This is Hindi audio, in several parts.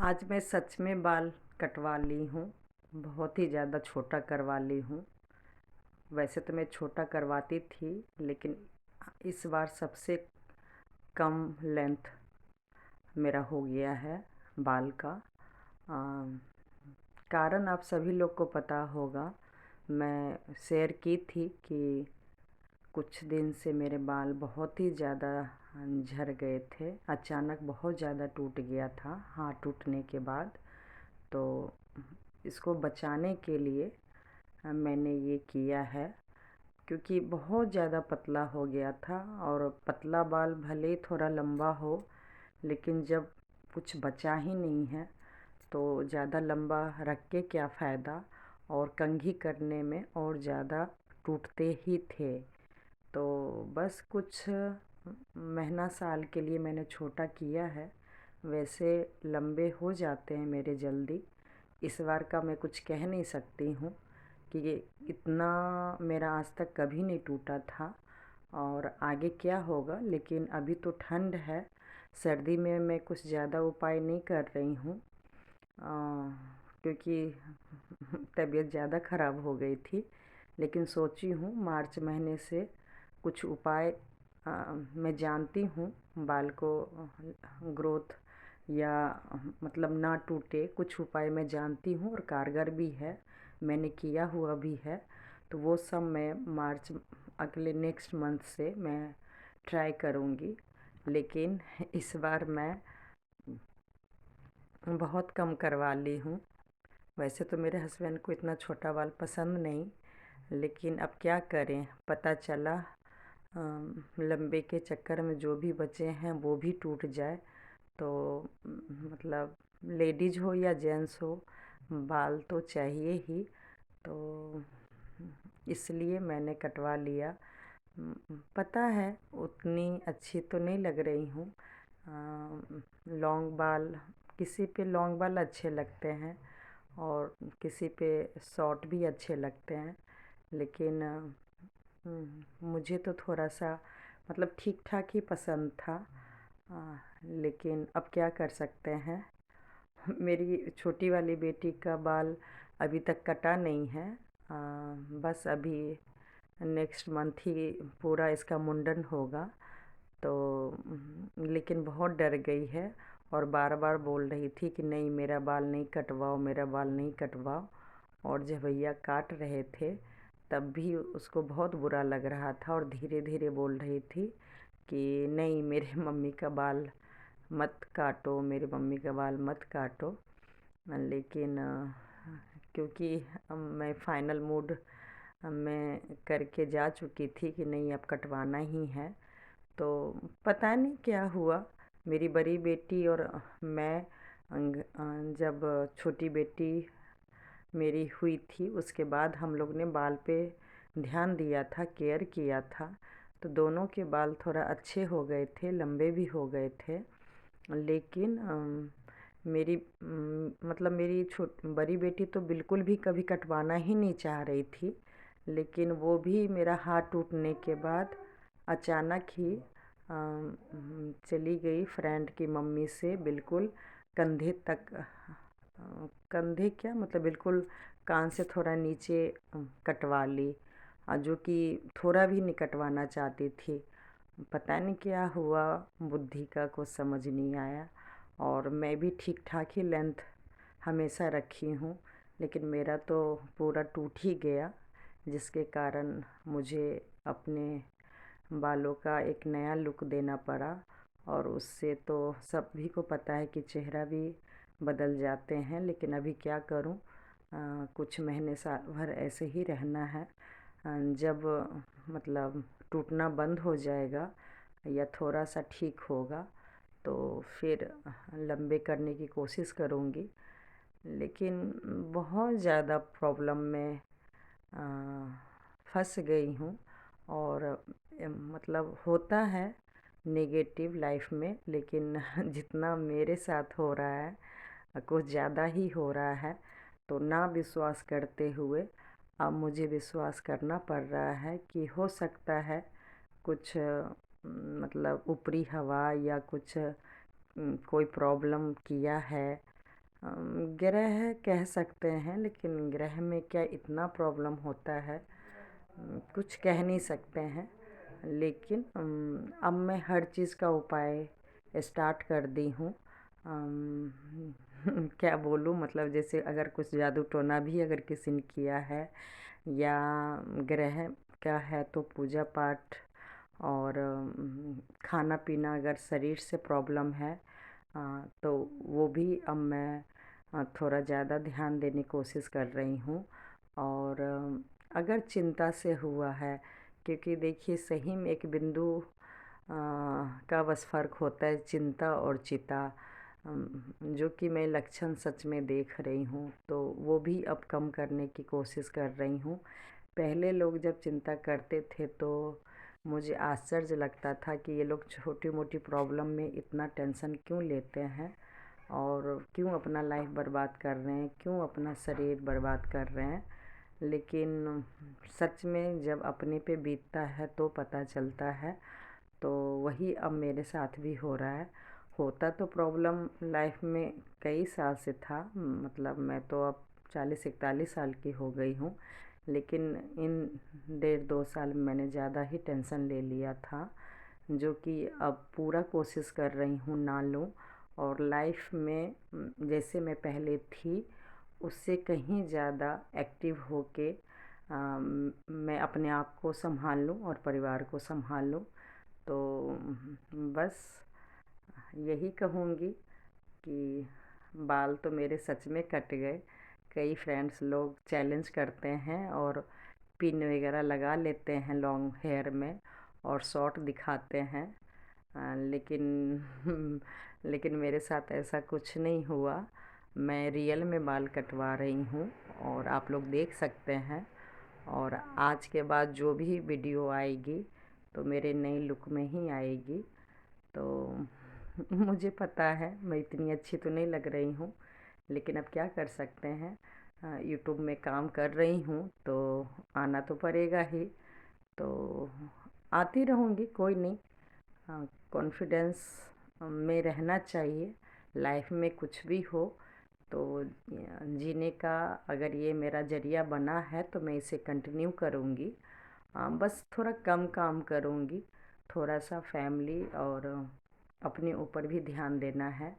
आज मैं सच में बाल कटवा ली हूँ। बहुत ही ज़्यादा छोटा करवा ली हूँ। वैसे तो मैं छोटा करवाती थी, लेकिन इस बार सबसे कम लेंथ मेरा हो गया है बाल का। कारण आप सभी लोग को पता होगा। मैं शेयर की थी कि कुछ दिन से मेरे बाल बहुत ही ज़्यादा झड़ गए थे। अचानक बहुत ज़्यादा टूट गया था। हाँ, टूटने के बाद तो इसको बचाने के लिए मैंने ये किया है, क्योंकि बहुत ज़्यादा पतला हो गया था। और पतला बाल भले ही थोड़ा लंबा हो, लेकिन जब कुछ बचा ही नहीं है तो ज़्यादा लंबा रख के क्या फ़ायदा। और कंघी करने में और ज़्यादा टूटते ही थे। तो बस कुछ महीना साल के लिए मैंने छोटा किया है। वैसे लंबे हो जाते हैं मेरे जल्दी। इस बार का मैं कुछ कह नहीं सकती हूँ कि ये इतना मेरा आज तक कभी नहीं टूटा था और आगे क्या होगा। लेकिन अभी तो ठंड है, सर्दी में मैं कुछ ज़्यादा उपाय नहीं कर रही हूँ, क्योंकि तबीयत ज़्यादा ख़राब हो गई थी। लेकिन सोची हूँ मार्च महीने से कुछ उपाय मैं जानती हूँ बाल को ग्रोथ या मतलब ना टूटे, कुछ उपाय मैं जानती हूँ और कारगर भी है, मैंने किया हुआ भी है। तो वो सब मैं मार्च अगले नेक्स्ट मंथ से मैं ट्राई करूँगी। लेकिन इस बार मैं बहुत कम करवा ली हूँ। वैसे तो मेरे हस्बैंड को इतना छोटा बाल पसंद नहीं, लेकिन अब क्या करें, पता चला लंबे के चक्कर में जो भी बचे हैं वो भी टूट जाए तो मतलब लेडीज हो या जेंट्स हो, बाल तो चाहिए ही। तो इसलिए मैंने कटवा लिया। पता है उतनी अच्छी तो नहीं लग रही हूँ। लॉन्ग बाल, किसी पे लॉन्ग बाल अच्छे लगते हैं और किसी पे शॉर्ट भी अच्छे लगते हैं। लेकिन मुझे तो थोड़ा सा मतलब ठीक ठाक ही पसंद था। लेकिन अब क्या कर सकते हैं। मेरी छोटी वाली बेटी का बाल अभी तक कटा नहीं है। बस अभी नेक्स्ट मंथ ही पूरा इसका मुंडन होगा। तो लेकिन बहुत डर गई है और बार बार बोल रही थी कि नहीं, मेरा बाल नहीं कटवाओ, मेरा बाल नहीं कटवाओ। और जब भैया काट रहे थे तब भी उसको बहुत बुरा लग रहा था और धीरे धीरे बोल रही थी कि नहीं, मेरे मम्मी का बाल मत काटो, मेरे मम्मी का बाल मत काटो। लेकिन क्योंकि मैं फाइनल मूड मैं करके जा चुकी थी कि नहीं, अब कटवाना ही है। तो पता नहीं क्या हुआ, मेरी बड़ी बेटी और मैं जब छोटी बेटी मेरी हुई थी उसके बाद हम लोग ने बाल पे ध्यान दिया था, केयर किया था। तो दोनों के बाल थोड़ा अच्छे हो गए थे, लंबे भी हो गए थे। लेकिन मेरी मतलब मेरी बड़ी बेटी तो बिल्कुल भी कभी कटवाना ही नहीं चाह रही थी। लेकिन वो भी मेरा हाथ टूटने के बाद अचानक ही चली गई फ्रेंड की मम्मी से, बिल्कुल कंधे तक, कंधे क्या मतलब बिल्कुल कान से थोड़ा नीचे कटवा ली, जो कि थोड़ा भी नहीं कटवाना चाहती थी। पता नहीं क्या हुआ, बुद्धि का कुछ समझ नहीं आया। और मैं भी ठीक ठाक ही लेंथ हमेशा रखी हूँ, लेकिन मेरा तो पूरा टूट ही गया, जिसके कारण मुझे अपने बालों का एक नया लुक देना पड़ा। और उससे तो सभी को पता है कि चेहरा भी बदल जाते हैं। लेकिन अभी क्या करूं, कुछ महीने साल भर ऐसे ही रहना है। जब मतलब टूटना बंद हो जाएगा या थोड़ा सा ठीक होगा तो फिर लंबे करने की कोशिश करूँगी। लेकिन बहुत ज़्यादा प्रॉब्लम में फंस गई हूँ। और मतलब होता है नेगेटिव लाइफ में, लेकिन जितना मेरे साथ हो रहा है कुछ ज़्यादा ही हो रहा है। तो ना विश्वास करते हुए अब मुझे विश्वास करना पड़ रहा है कि हो सकता है कुछ मतलब ऊपरी हवा या कुछ कोई प्रॉब्लम किया है। ग्रह कह सकते हैं, लेकिन ग्रह में क्या इतना प्रॉब्लम होता है, कुछ कह नहीं सकते हैं। लेकिन अब मैं हर चीज़ का उपाय स्टार्ट कर दी हूँ। क्या बोलूँ, मतलब जैसे अगर कुछ जादू टोना भी अगर किसी ने किया है या ग्रह का है तो पूजा पाठ, और खाना पीना अगर शरीर से प्रॉब्लम है तो वो भी अब मैं थोड़ा ज़्यादा ध्यान देने की कोशिश कर रही हूँ। और अगर चिंता से हुआ है, क्योंकि देखिए सही में एक बिंदु का बस फ़र्क होता है चिंता और चिता, जो कि मैं लक्षण सच में देख रही हूँ, तो वो भी अब कम करने की कोशिश कर रही हूँ। पहले लोग जब चिंता करते थे तो मुझे आश्चर्य लगता था कि ये लोग छोटी मोटी प्रॉब्लम में इतना टेंशन क्यों लेते हैं और क्यों अपना लाइफ बर्बाद कर रहे हैं, क्यों अपना शरीर बर्बाद कर रहे हैं। लेकिन सच में जब अपने पे बीतता है तो पता चलता है। तो वही अब मेरे साथ भी हो रहा है। होता तो प्रॉब्लम लाइफ में कई साल से था, मतलब मैं तो अब 40-41 साल की हो गई हूँ, लेकिन इन 1.5-2 साल में मैंने ज़्यादा ही टेंशन ले लिया था, जो कि अब पूरा कोशिश कर रही हूँ ना लूँ, और लाइफ में जैसे मैं पहले थी उससे कहीं ज़्यादा एक्टिव होके मैं अपने आप को संभाल लूँ और परिवार को संभाल लूँ। तो बस यही कहूँगी कि बाल तो मेरे सच में कट गए। कई फ्रेंड्स लोग चैलेंज करते हैं और पिन वगैरह लगा लेते हैं लॉन्ग हेयर में और शॉर्ट दिखाते हैं, लेकिन लेकिन मेरे साथ ऐसा कुछ नहीं हुआ। मैं रियल में बाल कटवा रही हूँ और आप लोग देख सकते हैं। और आज के बाद जो भी वीडियो आएगी तो मेरे नई लुक में ही आएगी। तो मुझे पता है मैं इतनी अच्छी तो नहीं लग रही हूँ, लेकिन अब क्या कर सकते हैं, यूट्यूब में काम कर रही हूँ तो आना तो पड़ेगा ही। तो आती रहूँगी, कोई नहीं। कॉन्फिडेंस में रहना चाहिए। लाइफ में कुछ भी हो तो जीने का अगर ये मेरा ज़रिया बना है तो मैं इसे कंटिन्यू करूँगी। बस थोड़ा कम काम करूँगी, थोड़ा सा फैमिली और अपने ऊपर भी ध्यान देना है,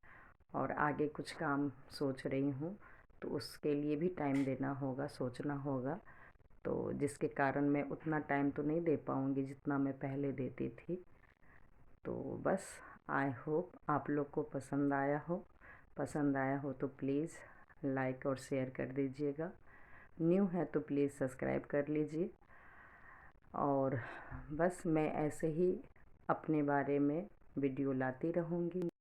और आगे कुछ काम सोच रही हूँ तो उसके लिए भी टाइम देना होगा, सोचना होगा। तो जिसके कारण मैं उतना टाइम तो नहीं दे पाऊँगी जितना मैं पहले देती थी। तो बस आई होप आप लोग को पसंद आया हो। पसंद आया हो तो प्लीज़ लाइक और शेयर कर दीजिएगा। न्यू है तो प्लीज़ सब्सक्राइब कर लीजिए। और बस मैं ऐसे ही अपने बारे में वीडियो लाती रहूँगी।